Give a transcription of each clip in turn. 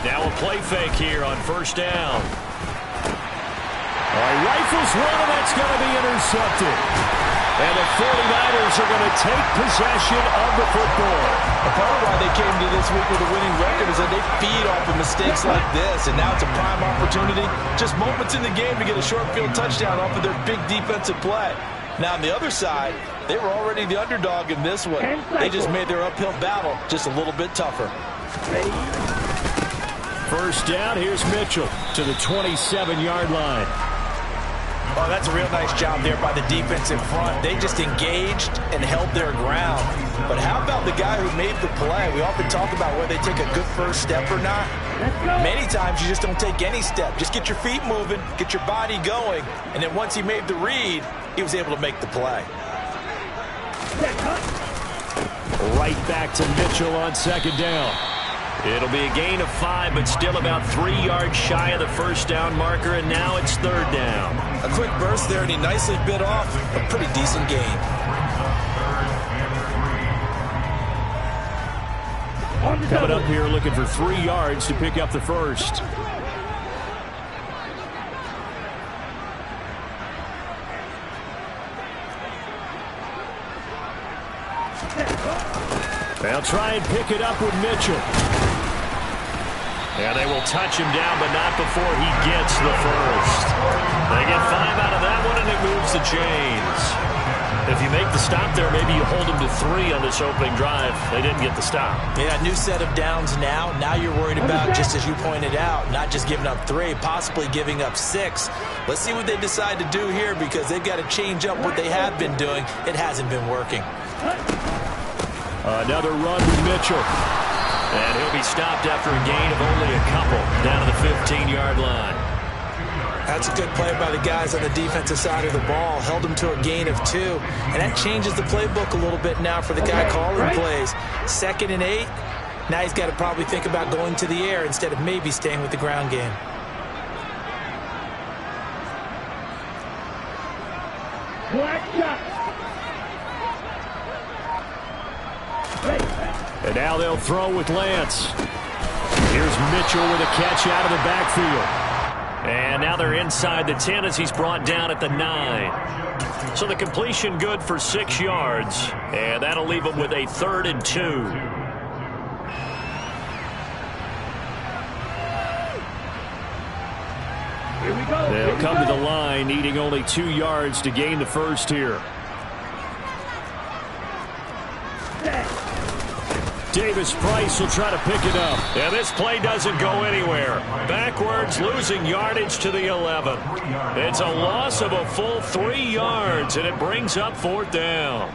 Now a play fake here on first down. Rifles one, and that's going to be intercepted. And the 49ers are going to take possession of the football. A part of why they came to this week with a winning record is that they feed off of mistakes like this, and now it's a prime opportunity, just moments in the game to get a short field touchdown off of their big defensive play. Now on the other side, they were already the underdog in this one. They just made their uphill battle just a little bit tougher. First down, here's Mitchell to the 27-yard line. Oh, that's a real nice job there by the defense in front. They just engaged and held their ground. But how about the guy who made the play? We often talk about whether they take a good first step or not. Many times you just don't take any step. Just get your feet moving, get your body going, and then once he made the read, he was able to make the play. Right back to Mitchell on second down. It'll be a gain of 5, but still about 3 yards shy of the first down marker, and now it's third down. A quick burst there, and he nicely bit off a pretty decent gain. Coming up here looking for 3 yards to pick up the first. They'll try and pick it up with Mitchell. And they will touch him down, but not before he gets the first. They get 5 out of that one, and it moves the chains. If you make the stop there, maybe you hold them to 3 on this opening drive. They didn't get the stop. Yeah, new set of downs now. Now you're worried about, just as you pointed out, not just giving up 3, possibly giving up 6. Let's see what they decide to do here, because they've got to change up what they have been doing. It hasn't been working. Another run with Mitchell. And he'll be stopped after a gain of only a couple down to the 15-yard line. That's a good play by the guys on the defensive side of the ball. Held him to a gain of 2. And that changes the playbook a little bit now for the guy calling plays. 2nd and 8. Now he's got to probably think about going to the air instead of maybe staying with the ground game. And now they'll throw with Lance. Here's Mitchell with a catch out of the backfield. And now they're inside the 10 as he's brought down at the 9. So the completion good for 6 yards. And that'll leave them with a 3rd and 2. They'll come to the line, needing only 2 yards to gain the first here. Davis Price will try to pick it up. And this play doesn't go anywhere. Backwards, losing yardage to the 11. It's a loss of a full 3 yards, and it brings up 4th down.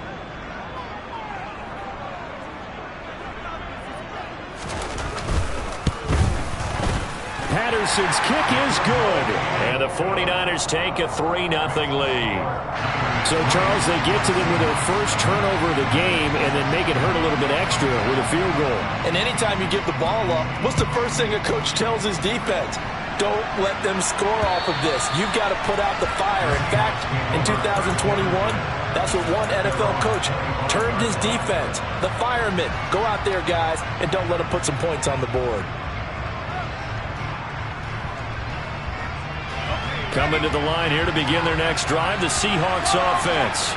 Patterson's kick is good. And the 49ers take a 3-0 lead. So, Charles, they get to them with their first turnover of the game and then make it hurt a little bit extra with a field goal. And anytime you give the ball up, what's the first thing a coach tells his defense? Don't let them score off of this. You've got to put out the fire. In fact, in 2021, that's what one NFL coach termed his defense. The firemen. Go out there, guys, and don't let them put some points on the board. Coming to the line here to begin their next drive, the Seahawks offense.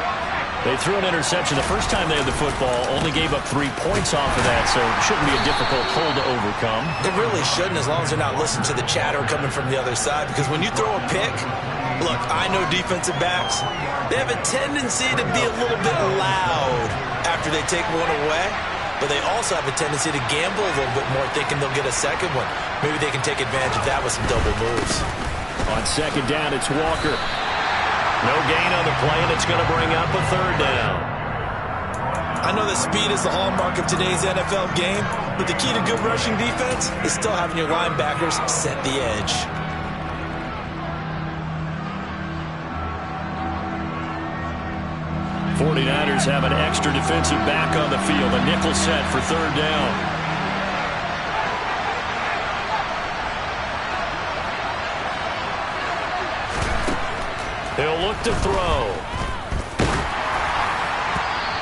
They threw an interception the first time they had the football, only gave up 3 points off of that, so it shouldn't be a difficult hole to overcome. It really shouldn't, as long as they're not listening to the chatter coming from the other side, because when you throw a pick, look, I know defensive backs, they have a tendency to be a little bit loud after they take one away, but they also have a tendency to gamble a little bit more, thinking they'll get a second one. Maybe they can take advantage of that with some double moves. On second down, it's Walker. No gain on the play, and it's going to bring up a 3rd down. I know that speed is the hallmark of today's NFL game, but the key to good rushing defense is still having your linebackers set the edge. '49ers have an extra defensive back on the field. A nickel set for 3rd down. He'll look to throw.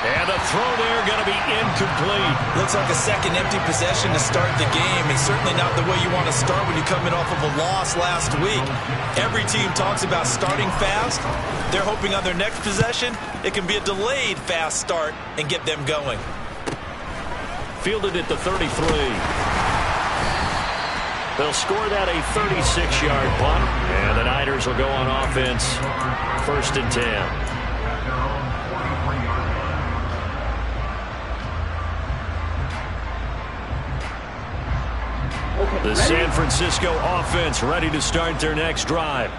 And And the throw there going to be incomplete. Looks like a second empty possession to start the game. It's certainly not the way you want to start when you come in off of a loss last week. Every team talks about starting fast. They're hoping on their next possession, it can be a delayed fast start and get them going. Fielded at the 33. They'll score that a 36-yard punt, and the Niners will go on offense, 1st and 10. The San Francisco offense ready to start their next drive.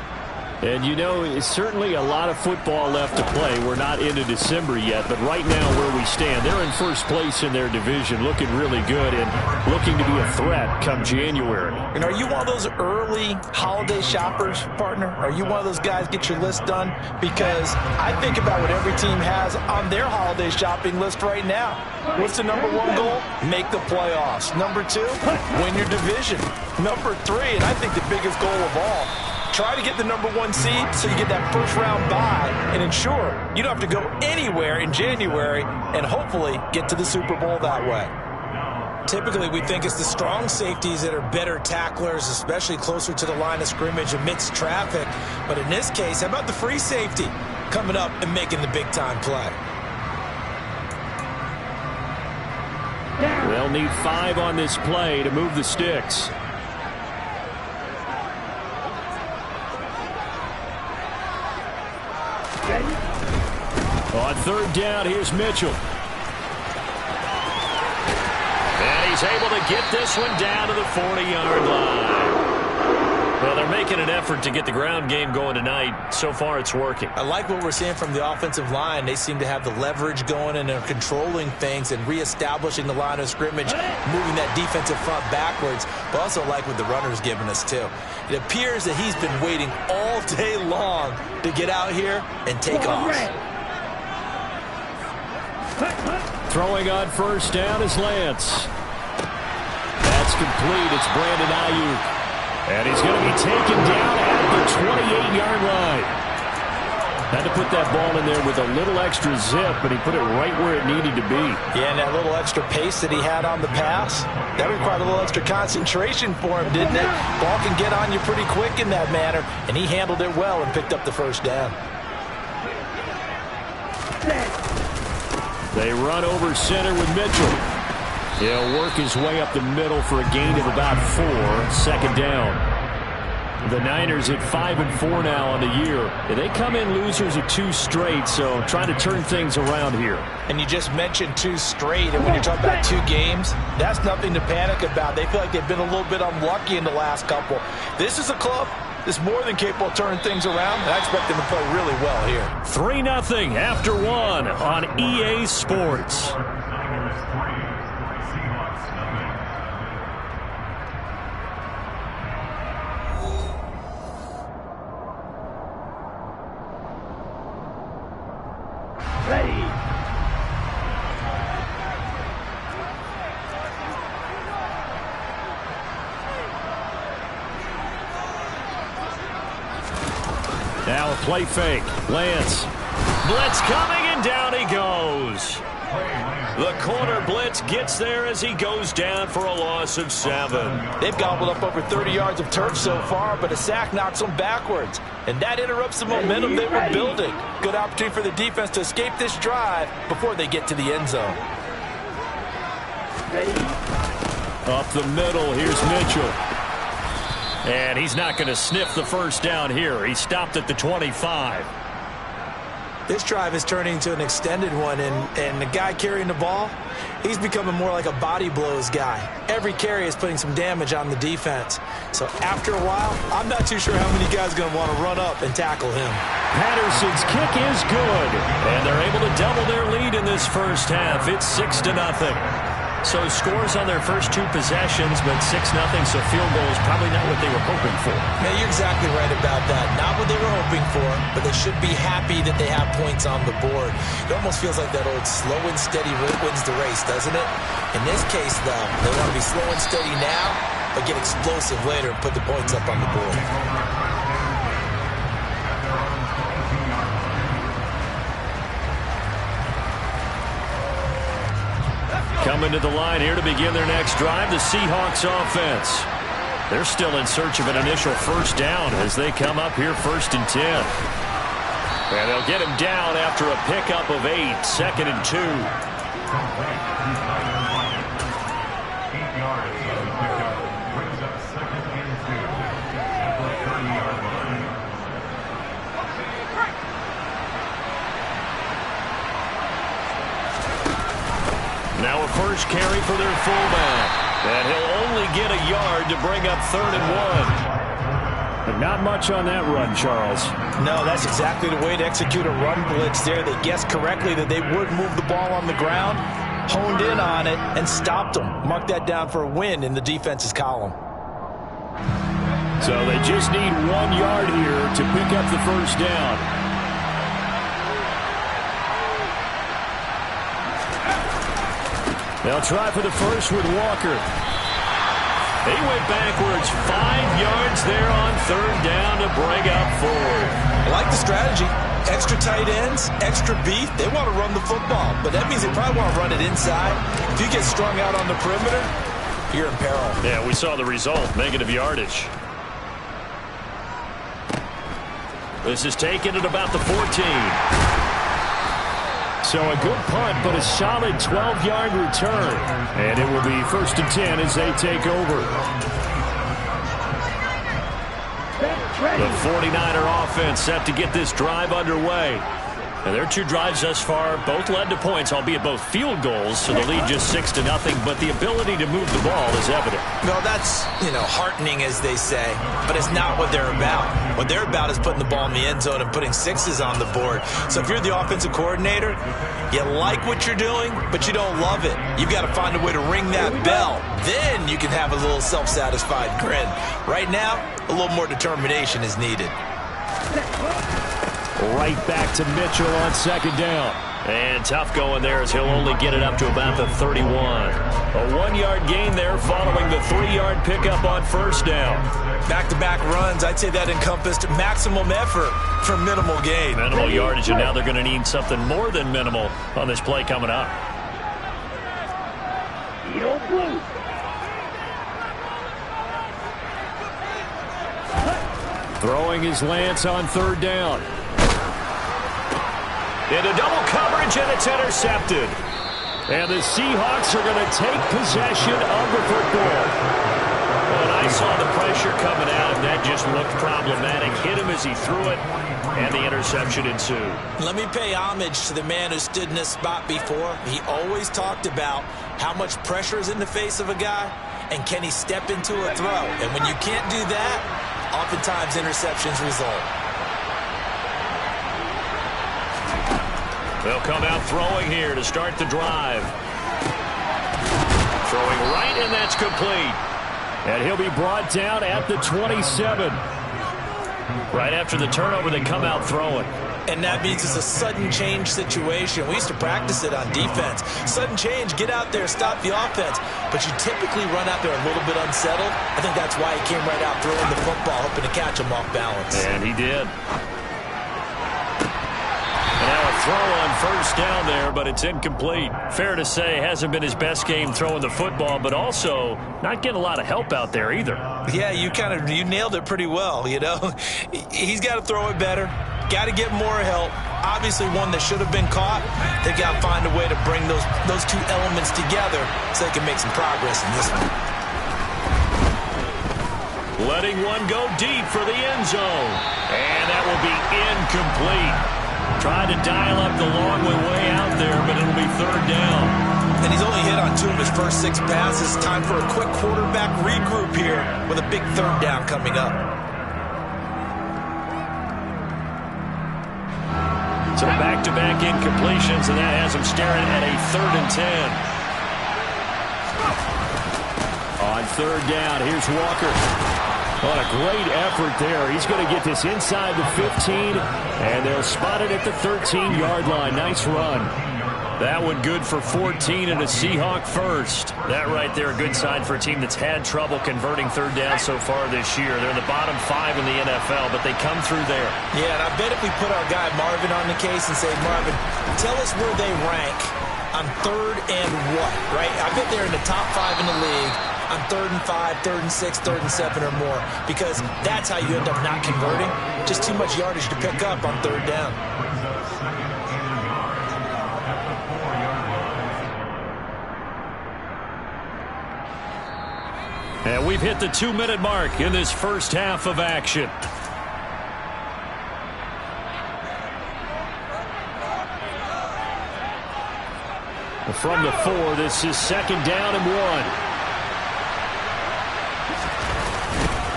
And you know, it's certainly a lot of football left to play. We're not into December yet, but right now where we stand, they're in first place in their division, looking really good and looking to be a threat come January. And are you one of those early holiday shoppers, partner? Are you one of those guys get your list done? Because I think about what every team has on their holiday shopping list right now. What's the number one goal? Make the playoffs. Number 2, win your division. Number 3, and I think the biggest goal of all, try to get the number 1 seed so you get that first-round bye and ensure you don't have to go anywhere in January and hopefully get to the Super Bowl that way. Typically, we think it's the strong safeties that are better tacklers, especially closer to the line of scrimmage amidst traffic. But in this case, how about the free safety coming up and making the big-time play? They'll need 5 on this play to move the sticks. On 3rd down, here's Mitchell. And he's able to get this one down to the 40-yard line. Well, they're making an effort to get the ground game going tonight. So far, it's working. I like what we're seeing from the offensive line. They seem to have the leverage going and they're controlling things and reestablishing the line of scrimmage, moving that defensive front backwards. But also like what the runner's giving us, too. It appears that he's been waiting all day long to get out here and take off. Throwing on 1st down is Lance. That's complete. It's Brandon Ayuk. And he's going to be taken down at the 28-yard line. Had to put that ball in there with a little extra zip, but he put it right where it needed to be. Yeah, and that little extra pace that he had on the pass, that required a little extra concentration for him, didn't it? Ball can get on you pretty quick in that manner, and he handled it well and picked up the 1st down. They run over center with Mitchell. He'll work his way up the middle for a gain of about 4, 2nd down. The Niners at 5-4 now on the year. They come in losers of 2 straight, so trying to turn things around here. And you just mentioned 2 straight, and when you're talking about 2 games, that's nothing to panic about. They feel like they've been a little bit unlucky in the last couple. This is a club that's more than capable of turning things around, and I expect them to play really well here. 3-0 after 1 on EA Sports. Now a play fake. Lance. Blitz coming, and down he goes. The corner blitz gets there as he goes down for a loss of 7. They've gobbled up over 30 yards of turf so far, but a sack knocks them backwards. And that interrupts the momentum they were building. Good opportunity for the defense to escape this drive before they get to the end zone. Up the middle, here's Mitchell. And he's not going to sniff the 1st down here. He stopped at the 25. This drive is turning into an extended one, and the guy carrying the ball, he's becoming more like a body blows guy. Every carry is putting some damage on the defense. So after a while, I'm not too sure how many guys are going to want to run up and tackle him. Patterson's kick is good, and they're able to double their lead in this 1st half. It's 6-0. So scores on their first 2 possessions, but 6-0, so field goal is probably not what they were hoping for. Yeah, you're exactly right about that. Not what they were hoping for, but they should be happy that they have points on the board. It almost feels like that old slow and steady wins the race, doesn't it? In this case, though, they want to be slow and steady now, but get explosive later and put the points up on the board. Coming to the line here to begin their next drive, the Seahawks offense. They're still in search of an initial first down as they come up here 1st and 10. And they'll get him down after a pickup of 8, 2nd and 2. Now a first carry for their fullback. And he'll only get a yard to bring up 3rd and 1. But not much on that run, Charles. No, that's exactly the way to execute a run blitz there. They guessed correctly that they would move the ball on the ground, honed in on it, and stopped them. Mark that down for a win in the defense's column. So they just need 1 yard here to pick up the first down. They'll try for the first with Walker. He went backwards 5 yards there on 3rd down to bring up 4. I like the strategy. Extra tight ends, extra beef. They want to run the football, but that means they probably want to run it inside. If you get strung out on the perimeter, you're in peril. Yeah, we saw the result, negative yardage. This is taken at about the 14. So a good punt, but a solid 12-yard return. And it will be 1st and 10 as they take over. The 49er offense set to get this drive underway. And their 2 drives thus far both led to points, albeit both field goals, so the lead just 6-0. But the ability to move the ball is evident. Well, that's, heartening, as they say, but it's not what they're about. What they're about is putting the ball in the end zone and putting 6s on the board. So if you're the offensive coordinator, you like what you're doing, but you don't love it. You've got to find a way to ring that bell. Then you can have a little self-satisfied grin. Right now, a little more determination is needed. Right back to Mitchell on 2nd down. And tough going there as he'll only get it up to about the 31. A 1-yard gain there following the 3-yard pickup on 1st down. Back-to-back runs, I'd say that encompassed maximum effort for minimal gain. Minimal yardage, and now they're going to need something more than minimal on this play coming up. Throwing his Lance on 3rd down. Into double coverage, and it's intercepted. And the Seahawks are going to take possession of the football. And I saw the pressure coming at him. That just looked problematic. Hit him as he threw it, and the interception ensued. Let me pay homage to the man who stood in this spot before. He always talked about how much pressure is in the face of a guy, and can he step into a throw. And when you can't do that, oftentimes interceptions result. They'll come out throwing here to start the drive. Throwing right, and that's complete. And he'll be brought down at the 27. Right after the turnover, they come out throwing. And that means it's a sudden change situation. We used to practice it on defense. Sudden change, get out there, stop the offense. But you typically run out there a little bit unsettled. I think that's why he came right out throwing the football, hoping to catch him off balance. And he did. And now a throw on 1st down there, but it's incomplete. Fair to say, hasn't been his best game throwing the football, but also not getting a lot of help out there either. Yeah, you nailed it pretty well, He's got to throw it better. Got to get more help. Obviously one that should have been caught. They got to find a way to bring those 2 elements together so they can make some progress in this one. Letting one go deep for the end zone. And that will be incomplete. Tried to dial up the long way out there, but it'll be 3rd down. And he's only hit on 2 of his first 6 passes. Time for a quick quarterback regroup here with a big 3rd down coming up. So back-to-back incompletions, and that has him staring at a 3rd and 10. On 3rd down, here's Walker. What a great effort there. He's going to get this inside the 15, and they'll spot it at the 13-yard line. Nice run. That one good for 14 and a Seahawk first. That right there, a good sign for a team that's had trouble converting 3rd down so far this year. They're in the bottom 5 in the NFL, but they come through there. Yeah, and I bet if we put our guy Marvin on the case and say, Marvin, tell us where they rank on 3rd and what, right? bet they're in the top 5 in the league on 3rd and 5, 3rd and 6, 3rd and 7 or more, because that's how you end up not converting. Just too much yardage to pick up on 3rd down. And we've hit the 2-minute mark in this first half of action. From the 4, this is 2nd down and 1.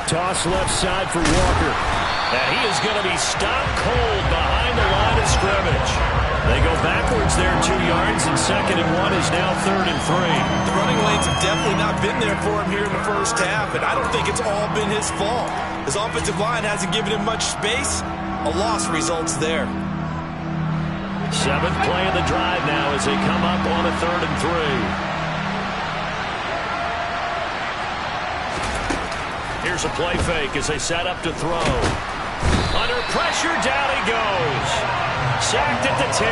Toss left side for Walker. And he is going to be stopped cold behind the line of scrimmage. They go backwards there 2 yards, and 2nd and 1 is now 3rd and 3. The running lanes have definitely not been there for him here in the first half, and I don't think it's all been his fault. His offensive line hasn't given him much space. A loss results there. 7th play of the drive now as they come up on a 3rd and 3. Here's a play fake as they set up to throw. Under pressure, down he goes. Sacked at the 10.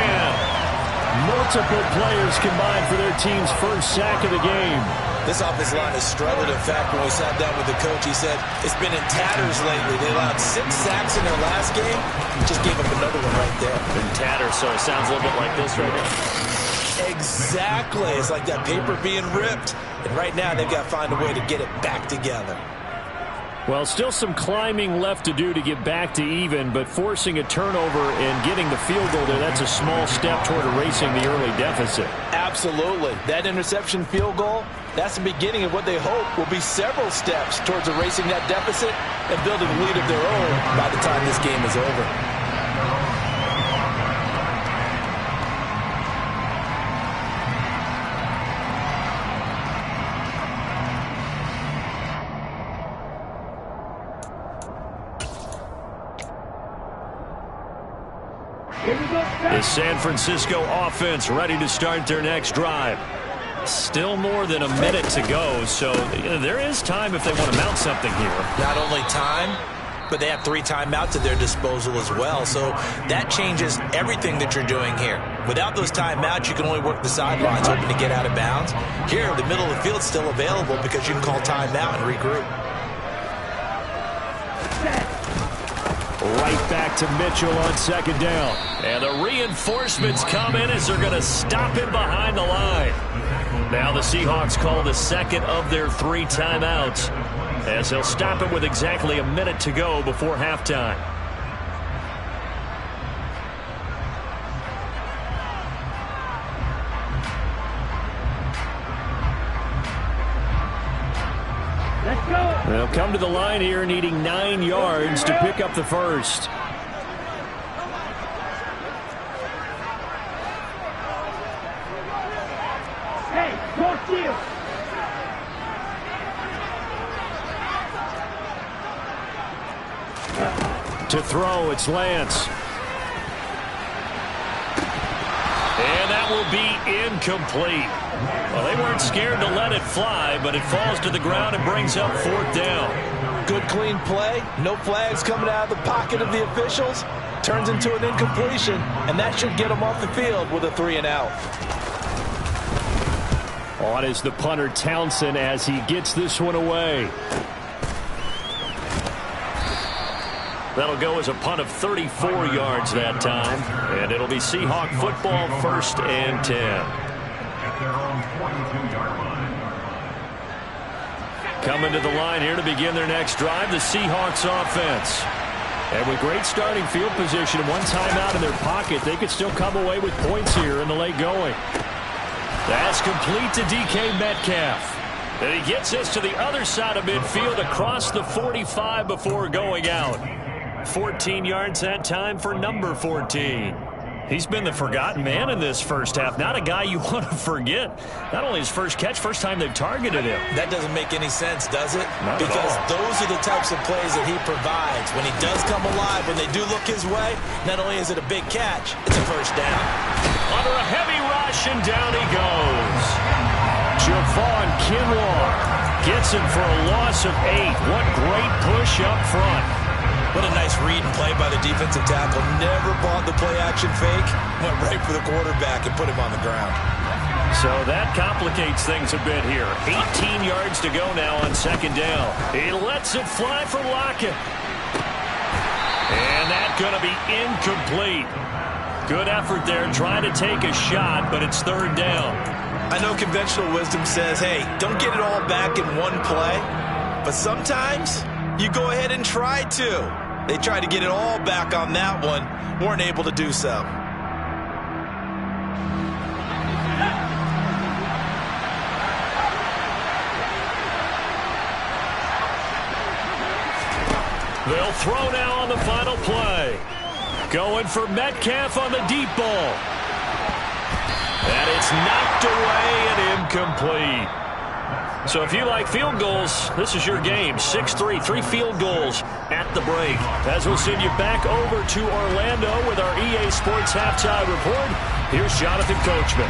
Multiple players combined for their team's first sack of the game. This offensive line has struggled. In fact, when we sat down with the coach, he said it's been in tatters lately. They allowed 6 sacks in their last game. Just gave up another one right there. In tatters, so it sounds a little bit like this right now. Exactly. It's like that paper being ripped. And right now, they've got to find a way to get it back together. Well, still some climbing left to do to get back to even, but forcing a turnover and getting the field goal there, that's a small step toward erasing the early deficit. Absolutely. That interception field goal, that's the beginning of what they hope will be several steps towards erasing that deficit and building a lead of their own by the time this game is over. The San Francisco offense ready to start their next drive. Still more than a minute to go, so there is time if they want to mount something here. Not only time, but they have 3 timeouts at their disposal as well, so that changes everything that you're doing here. Without those timeouts, you can only work the sidelines, hoping to get out of bounds. Here, the middle of the field is still available because you can call timeout and regroup. Right back to Mitchell on 2nd down. And the reinforcements come in as they're going to stop him behind the line. Now the Seahawks call the 2nd of their 3 timeouts, as they'll stop him with exactly a minute to go before halftime. They'll come to the line here needing 9 yards to pick up the first. Hey, talk to you. To throw, it's Lance. And that will be incomplete. Well, they weren't scared to let it fly, but it falls to the ground and brings up 4th down. Good, clean play. No flags coming out of the pocket of the officials. Turns into an incompletion, and that should get them off the field with a 3 and out. On is the punter Townsend as he gets this one away. That'll go as a punt of 34 yards that time, and it'll be Seahawk football 1st and 10. Coming to the line here to begin their next drive, the Seahawks offense. And with great starting field position and 1 timeout in their pocket, they could still come away with points here in the late going. That's complete to DK Metcalf. And he gets this to the other side of midfield across the 45 before going out. 14 yards that time for number 14. He's been the forgotten man in this first half. Not a guy you want to forget. Not only his first catch, first time they've targeted him. That doesn't make any sense, does it? Not because at all. those are the types of plays that he provides. When he does come alive, when they do look his way, not only is it a big catch, it's a first down. Under a heavy rush, and down he goes. Javon Kinlaw Gets him for a loss of 8. What great push up front. What a nice read and play by the defensive tackle. Never bought the play-action fake. Went right for the quarterback and put him on the ground. So that complicates things a bit here. 18 yards to go now on second down. He lets it fly for Lockett. And that's going to be incomplete. Good effort there trying to take a shot, but it's third down. I know conventional wisdom says, hey, don't get it all back in one play. But sometimes you go ahead and try to. They tried to get it all back on that one. Weren't able to do so. They'll throw now on the final play. Going for Metcalf on the deep ball. And it's knocked away and incomplete. So if you like field goals, this is your game. 6-3, 3 field goals at the break. As we'll send you back over to Orlando with our EA Sports Halftime Report, here's Jonathan Coachman.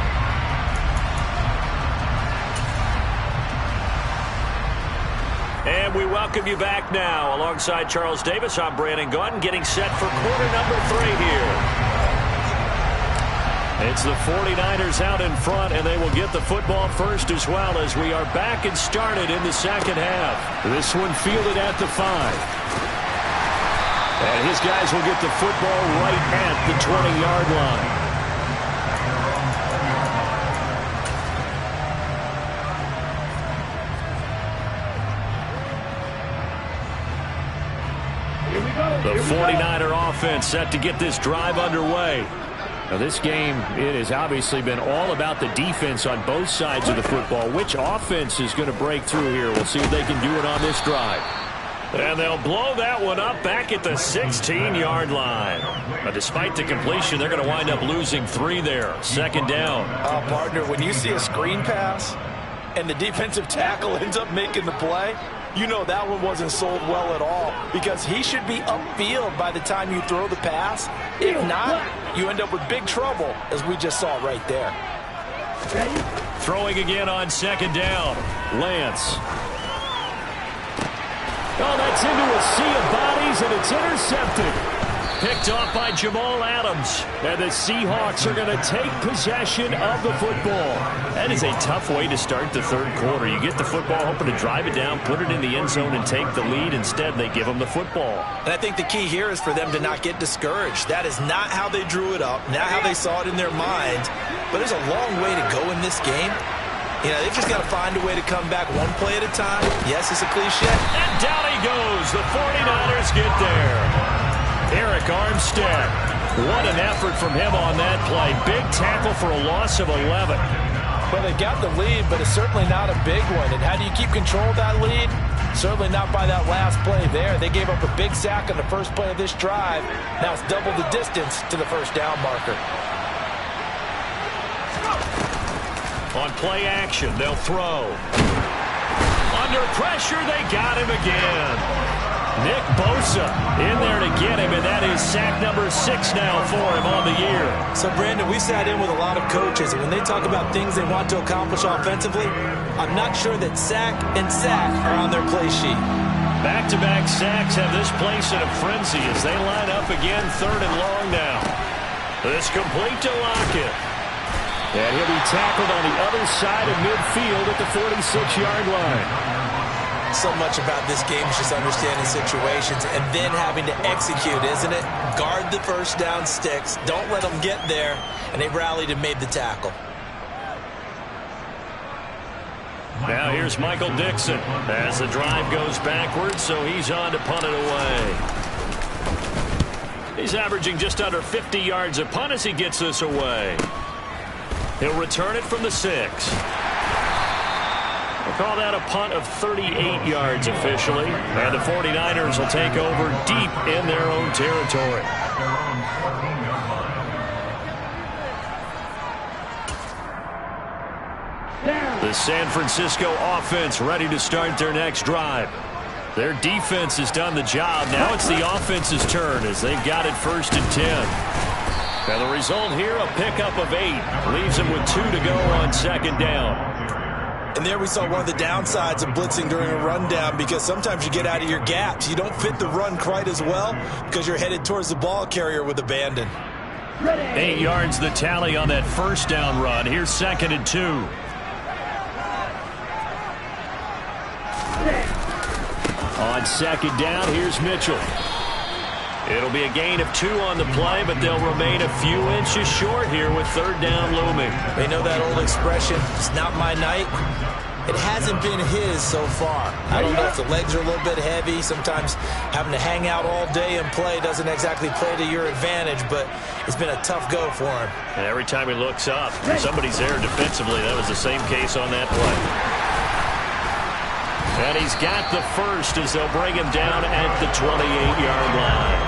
And we welcome you back now. Alongside Charles Davis, I'm Brandon Gaudin, getting set for quarter number 3 here. It's the 49ers out in front, and they will get the football first as well as we are back and started in the second half. This one fielded at the 5. And his guys will get the football right at the 20-yard line. The 49er offense set to get this drive underway. Now this game, it has obviously been all about the defense on both sides of the football. Which offense is going to break through here? We'll see if they can do it on this drive. And they'll blow that one up back at the 16-yard line. But despite the completion, they're going to wind up losing 3 there. Second down. Partner, when you see a screen pass and the defensive tackle ends up making the play, you know that one wasn't sold well at all, because he should be upfield by the time you throw the pass. If not, you end up with big trouble, as we just saw right there. Throwing again on second down. Lance. Oh, that's into a sea of bodies, and it's intercepted. Picked off by Jamal Adams. And the Seahawks are going to take possession of the football. That is a tough way to start the third quarter. You get the football, hoping to drive it down, put it in the end zone, and take the lead. Instead, they give them the football. And I think the key here is for them to not get discouraged. That is not how they drew it up, not how they saw it in their minds. But there's a long way to go in this game. You know, they've just got to find a way to come back one play at a time. Yes, it's a cliche. And down he goes. The 49ers get there. Eric Armstead. What an effort from him on that play. Big tackle for a loss of 11. Well, they got the lead, but it's certainly not a big one. And how do you keep control of that lead? Certainly not by that last play there. They gave up a big sack on the first play of this drive. Now it's double the distance to the first down marker. On play action, they'll throw. Under pressure, they got him again. Nick Bosa in there to get him, and that is sack number 6 now for him on the year. So, Brandon, we sat in with a lot of coaches, and when they talk about things they want to accomplish offensively, I'm not sure that sack and sack are on their play sheet. Back-to-back sacks have this place in a frenzy as they line up again, third and long now. This complete to Lockett. And he'll be tackled on the other side of midfield at the 46-yard line. So much about this game is just understanding situations and then having to execute, isn't it? Guard the first down sticks. Don't let them get there. And they rallied and made the tackle. Now here's Michael Dixon as the drive goes backwards, so he's on to punt it away. He's averaging just under 50 yards a punt as he gets this away. He'll return it from the 6. We'll call that a punt of 38 yards officially. And the 49ers will take over deep in their own territory. The San Francisco offense ready to start their next drive. Their defense has done the job. Now it's the offense's turn as they've got it first and 10. And the result here, a pickup of 8. Leaves them with 2 to go on second down. And there we saw one of the downsides of blitzing during a rundown, because sometimes you get out of your gaps. You don't fit the run quite as well because you're headed towards the ball carrier with abandon. Ready. 8 yards the tally on that first down run. Here's 2nd and 2. On 2nd down, here's Mitchell. It'll be a gain of 2 on the play, but they'll remain a few inches short here with 3rd down looming. They know that old expression, it's not my night. It hasn't been his so far. I don't know if the legs are a little bit heavy. Sometimes having to hang out all day and play doesn't exactly play to your advantage, but it's been a tough go for him. And every time he looks up, somebody's there defensively. That was the same case on that play. And he's got the first as they'll bring him down at the 28-yard line.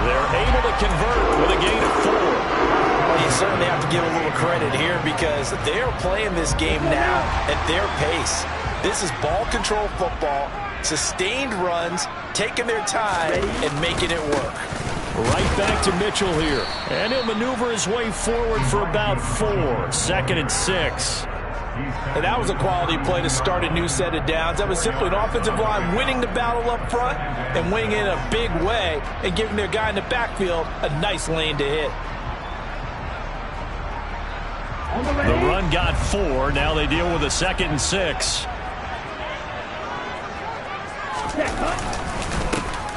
They're able to convert with a gain of 4. Well, you certainly have to give a little credit here because they're playing this game now at their pace. This is ball control football, sustained runs, taking their time and making it work. Right back to Mitchell here. And he'll maneuver his way forward for about 4. 2nd and 6. And that was a quality play to start a new set of downs. That was simply an offensive line winning the battle up front and winning it in a big way and giving their guy in the backfield a nice lane to hit. The run got 4. Now they deal with a 2nd and 6.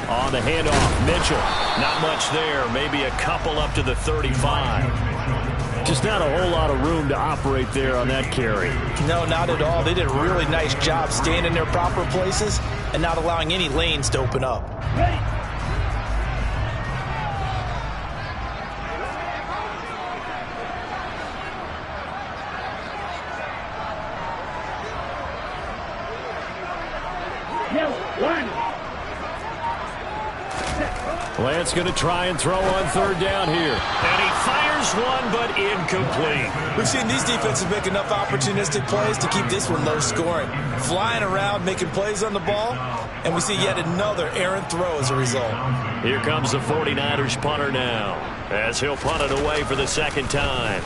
On the handoff, Mitchell. Not much there. Maybe a couple up to the 35. Just not a whole lot of room to operate there on that carry. No, not at all. They did a really nice job staying in their proper places and not allowing any lanes to open up. Ready. No, 1. Lance going to try and throw on 3rd down here. And he fires one, but incomplete. We've seen these defenses make enough opportunistic plays to keep this one low scoring. Flying around, making plays on the ball, and we see yet another errant throw as a result. Here comes the 49ers punter now, as he'll punt it away for the 2nd time.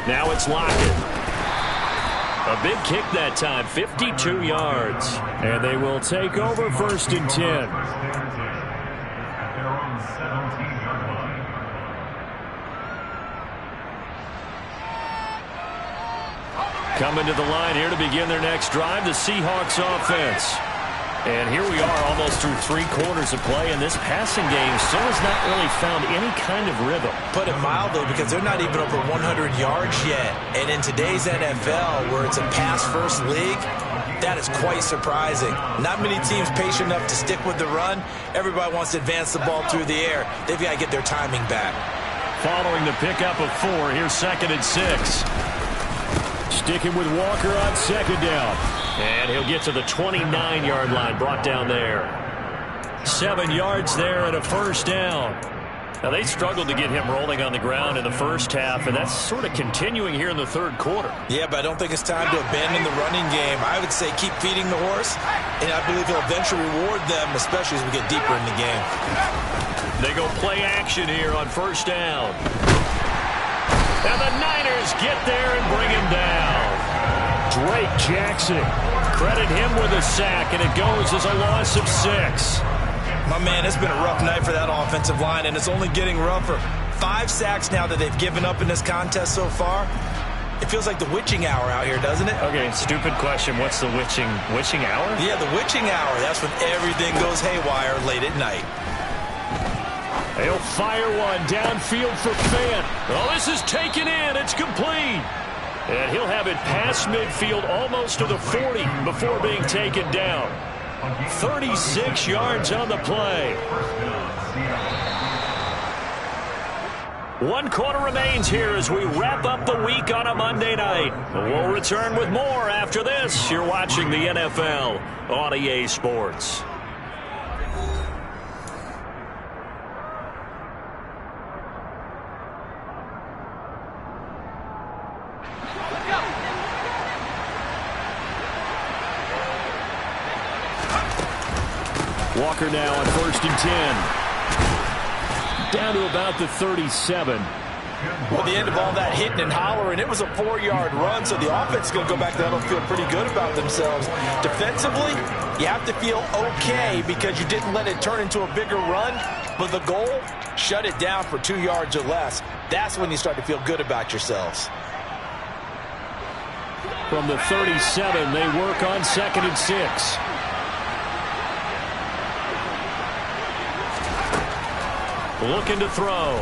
Now it's Lockett. A big kick that time, 52 yards. And they will take over 1st and 10. Coming to the line here to begin their next drive, the Seahawks offense. And here we are almost through 3 quarters of play, and this passing game still has not really found any kind of rhythm. Put it mildly, because they're not even over 100 yards yet. And in today's NFL, where it's a pass-first league, that is quite surprising. Not many teams patient enough to stick with the run. Everybody wants to advance the ball through the air. They've got to get their timing back. Following the pickup of 4, here's 2nd and 6. Sticking with Walker on 2nd down. And he'll get to the 29-yard line, brought down there. 7 yards there and a 1st down. Now, they struggled to get him rolling on the ground in the first half, and that's sort of continuing here in the 3rd quarter. Yeah, but I don't think it's time to abandon the running game. I would say keep feeding the horse, and I believe he'll eventually reward them, especially as we get deeper in the game. They go play action here on 1st down. And the Niners get there and bring him down. Drake Jackson. Credit him with a sack, and it goes as a loss of 6. My man, it's been a rough night for that offensive line, and it's only getting rougher. 5 sacks now that they've given up in this contest so far. It feels like the witching hour out here, doesn't it? Okay, stupid question. What's the witching hour? Yeah, the witching hour. That's when everything goes haywire late at night. They'll fire one downfield for Fant. Oh, this is taken in. It's complete. And he'll have it past midfield almost to the 40 before being taken down. 36 yards on the play. 1 quarter remains here as we wrap up the week on a Monday night. We'll return with more after this. You're watching the NFL on EA Sports. Walker now on 1st and 10. Down to about the 37. Well, the end of all that hitting and hollering, it was a 4-yard run, so the offense is going to go back there and feel pretty good about themselves. Defensively, you have to feel okay because you didn't let it turn into a bigger run, but the goal, shut it down for 2 yards or less. That's when you start to feel good about yourselves. From the 37, they work on 2nd and 6. Looking to throw.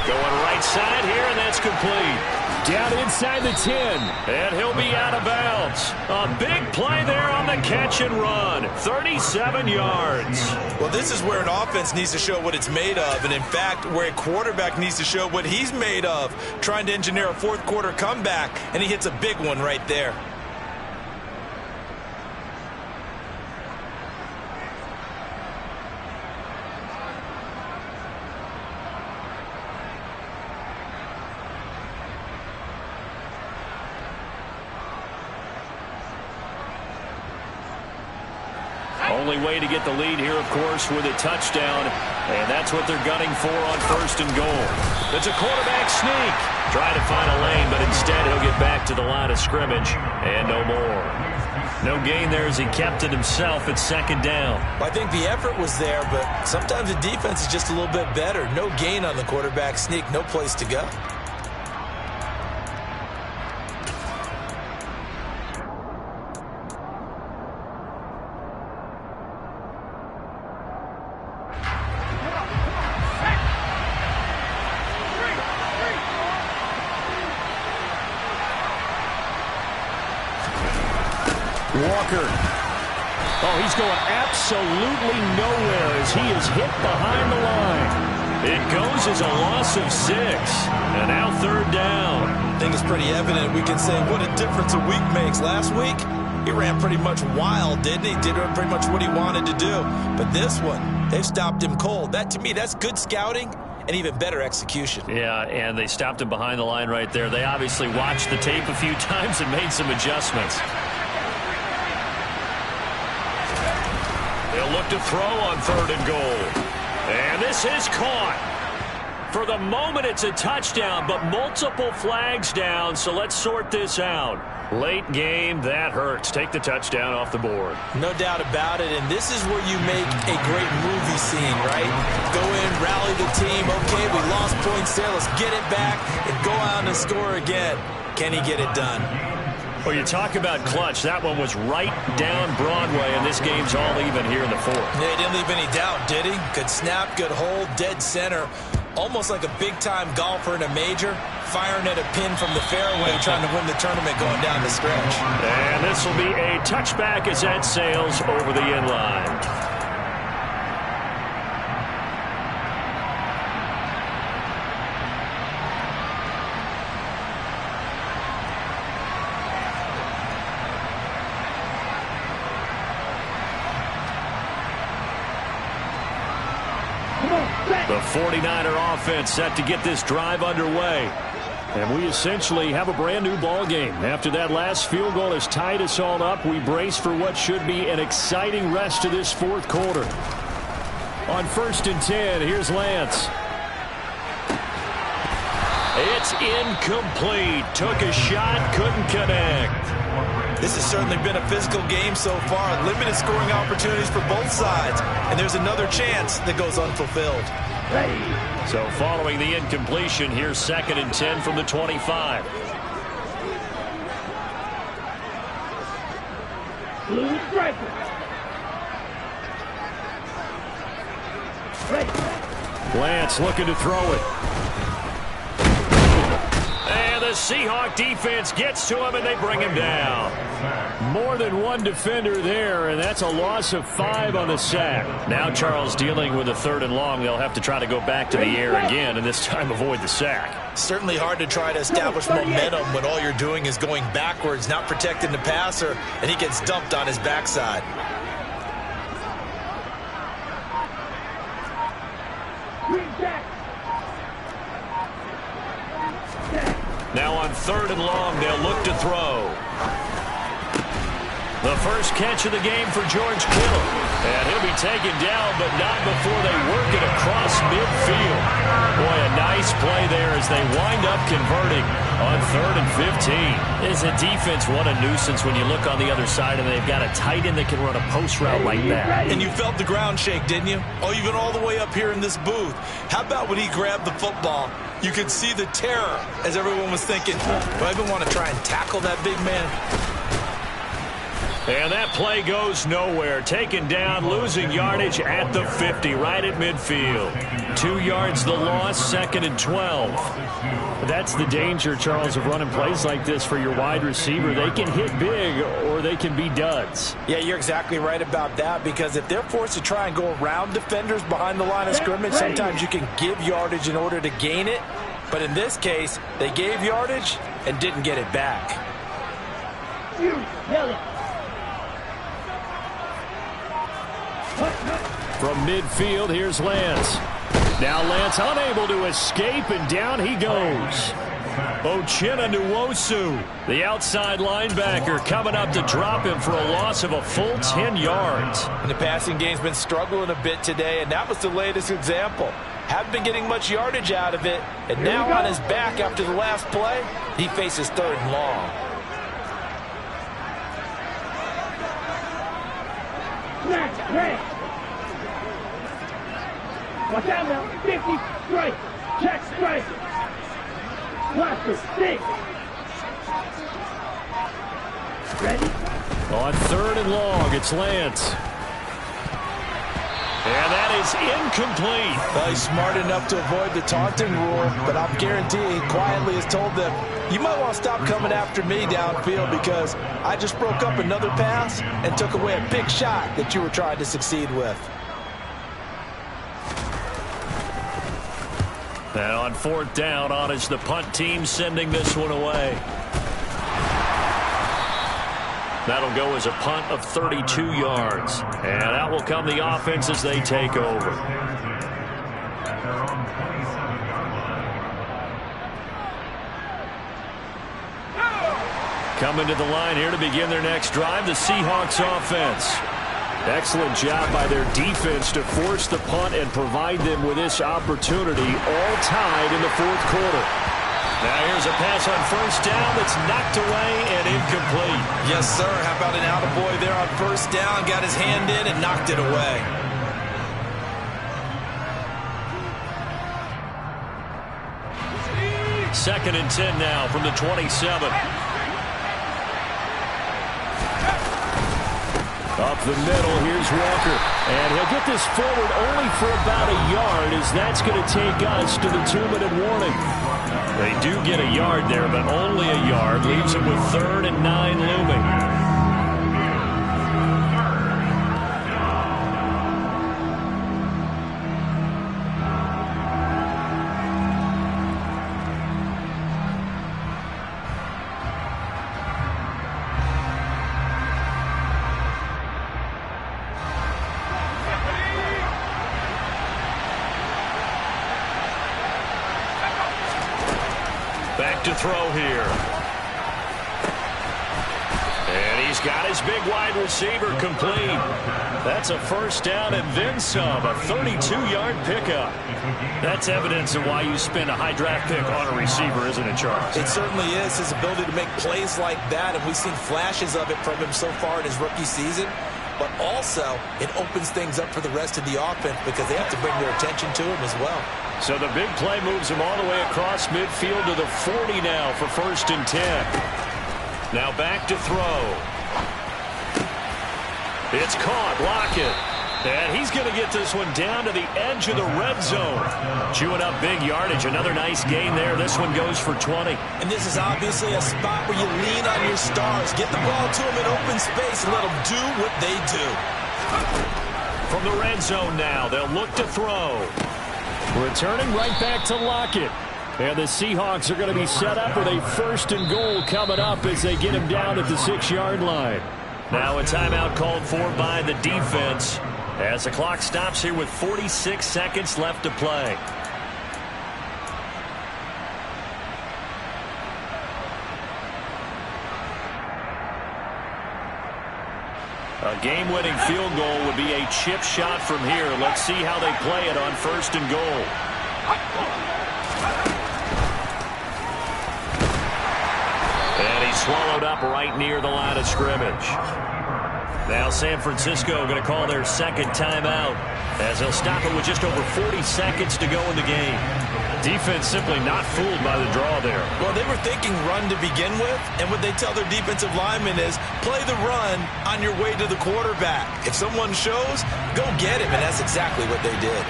Going right side here, and that's complete. Down inside the 10. And he'll be out of bounds. A big play there on the catch and run. 37 yards. Well, this is where an offense needs to show what it's made of. And, in fact, where a quarterback needs to show what he's made of. Trying to engineer a fourth-quarter comeback, and he hits a big one right there. Only way to get the lead here, of course, with a touchdown. And that's what they're gunning for on 1st and goal. It's a quarterback sneak. Try to find a lane, but instead he'll get back to the line of scrimmage. And no more. No gain there as he kept it himself at 2nd down. I think the effort was there, but sometimes the defense is just a little bit better. No gain on the quarterback sneak. No place to go. Walker. Oh, he's going absolutely nowhere as he is hit behind the line. It goes as a loss of 6. And now 3rd down. I think it's pretty evident. We can say what a difference a week makes. Last week, he ran pretty much wild, didn't he? Did pretty much what he wanted to do. But this one, they've stopped him cold. That, to me, that's good scouting and even better execution. Yeah, and they stopped him behind the line right there. They obviously watched the tape a few times and made some adjustments. They'll look to throw on 3rd and goal. And this is caught. For the moment, it's a touchdown, but multiple flags down, so let's sort this out. Late game, that hurts. Take the touchdown off the board. No doubt about it, and this is where you make a great movie scene, right? Go in, rally the team. Okay, we lost points there. Let's get it back and go out and score again. Can he get it done? Well, you talk about clutch. That one was right down Broadway, and this game's all even here in the 4th. Yeah, he didn't leave any doubt, did he? Good snap, good hold, dead center. Almost like a big-time golfer in a major, firing at a pin from the fairway, trying to win the tournament going down the stretch. And this will be a touchback as that sails over the end line. The 49er offense set to get this drive underway. And we essentially have a brand new ball game. After that last field goal has tied us all up, we brace for what should be an exciting rest to this 4th quarter. On 1st and 10, here's Lance. It's incomplete. Took a shot, couldn't connect. This has certainly been a physical game so far. Limited scoring opportunities for both sides. And there's another chance that goes unfulfilled. So following the incompletion, here's 2nd and 10 from the 25. Blue striker. Lance looking to throw it. And the Seahawk defense gets to him, and they bring him down. More than one defender there, and that's a loss of 5 on the sack. Now Charles dealing with a 3rd and long. They'll have to try to go back to the air again, and this time avoid the sack. Certainly hard to try to establish momentum when all you're doing is going backwards, not protecting the passer, and he gets dumped on his backside. Now on 3rd and long, they'll look to throw. The first catch of the game for George Kittle. And he'll be taken down, but not before they work it across midfield. Boy, a nice play there as they wind up converting on 3rd and 15. As a defense, what a nuisance when you look on the other side and they've got a tight end that can run a post route like that. And you felt the ground shake, didn't you? Oh, you've been all the way up here in this booth. How about when he grabbed the football? You could see the terror as everyone was thinking, do I even want to try and tackle that big man? And that play goes nowhere. Taken down, losing yardage at the 50, right at midfield. 2 yards the loss, 2nd and 12. That's the danger, Charles, of running plays like this for your wide receiver. They can hit big or they can be duds. Yeah, you're exactly right about that, because if they're forced to try and go around defenders behind the line of scrimmage, sometimes you can give yardage in order to gain it. But in this case, they gave yardage and didn't get it back. From midfield, here's Lance. Now Lance unable to escape, and down he goes. Uchenna Nwosu, the outside linebacker, coming up to drop him for a loss of a full 10 yards. And the passing game's been struggling a bit today, and that was the latest example. Haven't been getting much yardage out of it, and now on his back after the last play, he faces 3rd and long. Watch out now. 50 straight. Check straight. Cluster. 6. Ready? On 3rd and long, it's Lance. And that is incomplete. Well, he's smart enough to avoid the taunting rule, but I'll guarantee he quietly has told them, you might want to stop coming after me downfield because I just broke up another pass and took away a big shot that you were trying to succeed with. And on 4th down, on is the punt team sending this one away. That'll go as a punt of 32 yards. And out will come the offense as they take over. Coming to the line here to begin their next drive, the Seahawks offense. Excellent job by their defense to force the punt and provide them with this opportunity, all tied in the 4th quarter. Now here's a pass on 1st down that's knocked away and incomplete. Yes, sir. How about an attaboy there on 1st down? Got his hand in and knocked it away. Second and 10 now from the 27. Up the middle, here's Walker. And he'll get this forward only for about a yard, as that's going to take us to the 2-minute warning. They do get a yard there, but only a yard. Leaves them with 3rd and 9 looming. Back to throw here. And he's got his big wide receiver complete. That's a 1st down and then some, a 32-yard pickup. That's evidence of why you spend a high draft pick on a receiver, isn't it, Charles? It certainly is, his ability to make plays like that, and we've seen flashes of it from him so far in his rookie season. But also, it opens things up for the rest of the offense because they have to bring their attention to him as well. So the big play moves him all the way across midfield to the 40 now for 1st and 10. Now back to throw. It's caught. Lockett. And he's going to get this one down to the edge of the red zone. Chewing up big yardage. Another nice gain there. This one goes for 20. And this is obviously a spot where you lean on your stars. Get the ball to them in open space and let them do what they do. From the red zone now, they'll look to throw. Returning right back to Lockett. And the Seahawks are going to be set up with a 1st and goal coming up as they get him down at the 6-yard line. Now a timeout called for by the defense as the clock stops here with 46 seconds left to play. A game-winning field goal would be a chip shot from here. Let's see how they play it on 1st and goal. And he's swallowed up right near the line of scrimmage. Now San Francisco going to call their second timeout as they'll stop it with just over 40 seconds to go in the game. Defense simply not fooled by the draw there. Well, they were thinking run to begin with, and what they tell their defensive linemen is play the run on your way to the quarterback. If someone shows, go get him, and that's exactly what they did.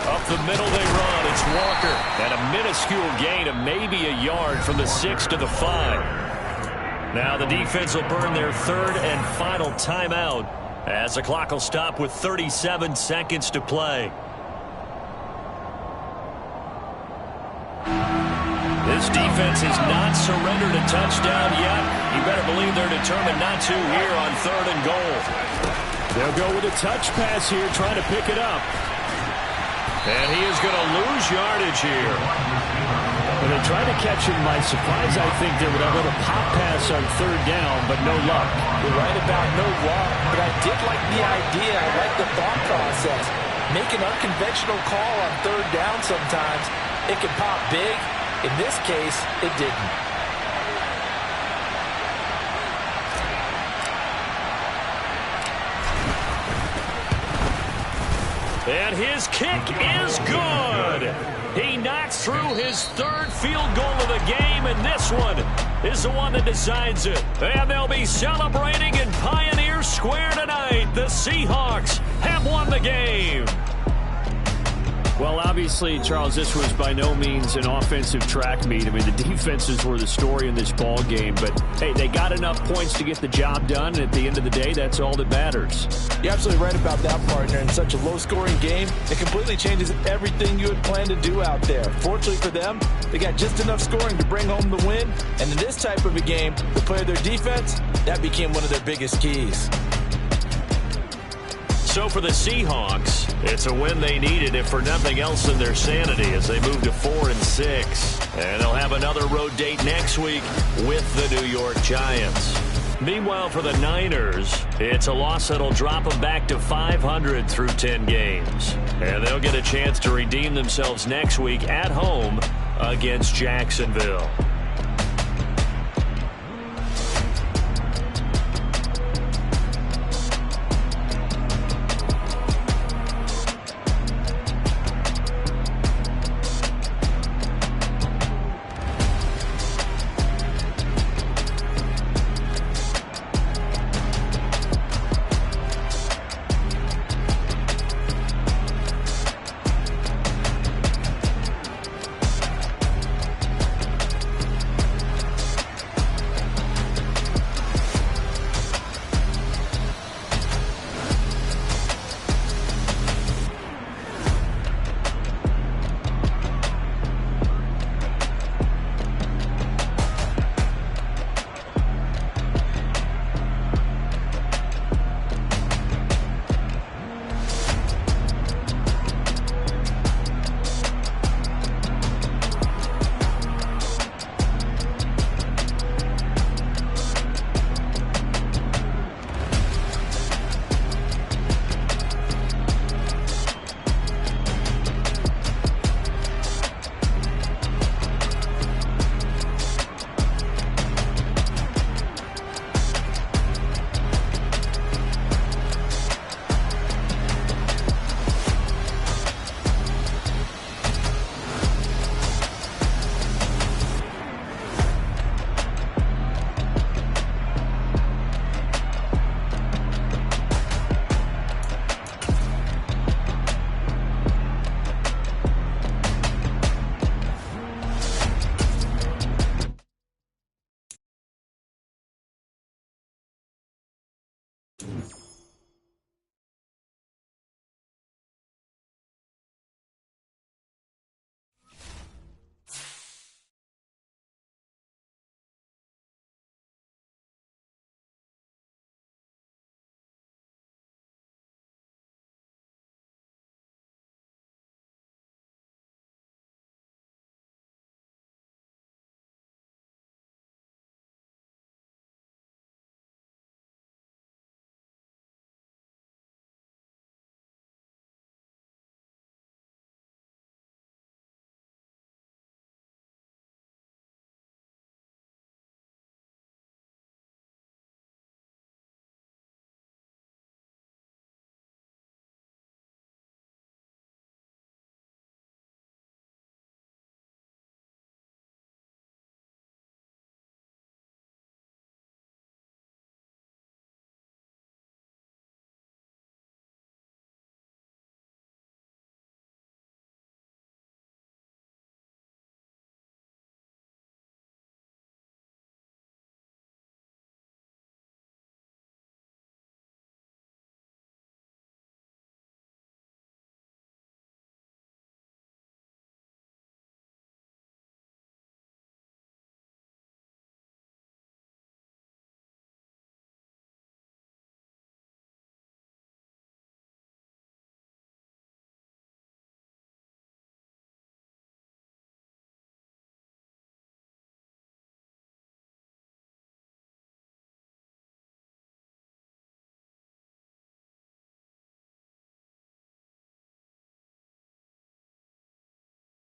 Up the middle they run. It's Walker. And a minuscule gain of maybe a yard from the 6 to the 5. Now the defense will burn their 3rd and final timeout as the clock will stop with 37 seconds to play. This defense has not surrendered a touchdown yet. You better believe they're determined not to here on 3rd and goal. They'll go with a touch pass here, trying to pick it up. And he is going to lose yardage here. When they tried to catch him by surprise, I think they would have a little pop pass on 3rd down, but no luck. You're right about no luck, but I did like the idea. I like the thought process. Make an unconventional call on 3rd down sometimes. It can pop big. In this case, it didn't. And his kick is good. He knocks through his 3rd field goal of the game, and this one is the one that decides it. And they'll be celebrating in Pioneer Square tonight. The Seahawks have won the game. Well, obviously, Charles, this was by no means an offensive track meet. I mean, the defenses were the story in this ball game. But, hey, they got enough points to get the job done. And at the end of the day, that's all that matters. You're absolutely right about that, partner. In such a low-scoring game, it completely changes everything you had planned to do out there. Fortunately for them, they got just enough scoring to bring home the win. And in this type of a game, to play their defense, that became one of their biggest keys. So for the Seahawks, it's a win they needed, if for nothing else than their sanity, as they move to 4-6. And they'll have another road date next week with the New York Giants. Meanwhile, for the Niners, it's a loss that'll drop them back to 500 through 10 games. And they'll get a chance to redeem themselves next week at home against Jacksonville.